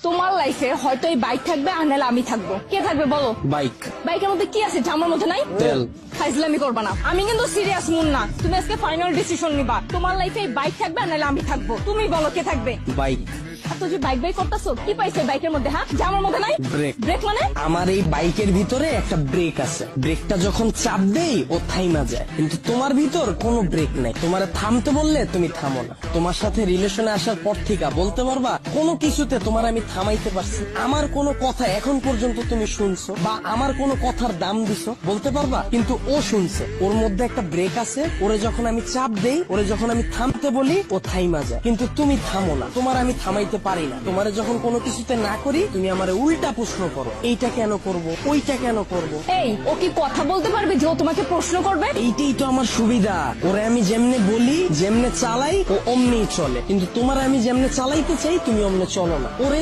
তোমার লাইফে হয়তো এই বাইক থাকবে আর নাহলে আমি থাকবো। কে থাকবে বলো? বাইক। বাইকের মধ্যে কি আছে আমার মধ্যে নাই? তেল। ফাইজলামি করবা না, আমি কিন্তু সিরিয়াস মুন না। তুমি আজকে ফাইনাল ডিসিশন নিবা, তোমার লাইফে এই বাইক থাকবে আর নাহলে আমি থাকবো। তুমি বলো কে থাকবে? বাইক। এত যে বাইক বাইক করতেছো, কি পাইছে বাইকের মধ্যে? হ্যাঁ, যে আমার মধ্যে নাই? ব্রেক। ব্রেক মানে? আমার এই বাইকের ভিতরে একটা ব্রেক আছে, ব্রেকটা যখন চাপ দেই ও থাইমা যায়, কিন্তু তোমার ভিতর কোনো ব্রেক নাই। তোমার থামতে বললে তুমি থামো না। তোমার সাথে রিলেশনে আসার পর থেকে বলতে পারবা কোনো কিছুতে তোমার আমি থামাইতে পারছি? আমার কোনো কথা এখন পর্যন্ত তুমি শুনছো বা আমার কোনো কথার দাম দিছো বলতে পারবা? কিন্তু ও শুনছে, ওর মধ্যে একটা ব্রেক আছে। ওরে যখন আমি চাপ দেই, ওরে যখন আমি থামতে বলি, ও থাইমা যায়, কিন্তু তুমি থামো না। তোমার আমি থামাইতে পারি না। তোমারে যখন কোনো কিছুতে না করি, তুমি আমারে উল্টা প্রশ্ন করো, এইটা কেন করব, ওইটা কেন করব। এই, ও কি কথা বলতে পারবে যে ও তোমাকে প্রশ্ন করবে? এইটাই তো আমার সুবিধা। ওরে আমি যেমনে বলি, যেমনে চালাই, ও অমনি চলে, কিন্তু তোমার আমি যেমনে চালাইতে চাই তুমি অমনে চলো না। ওরে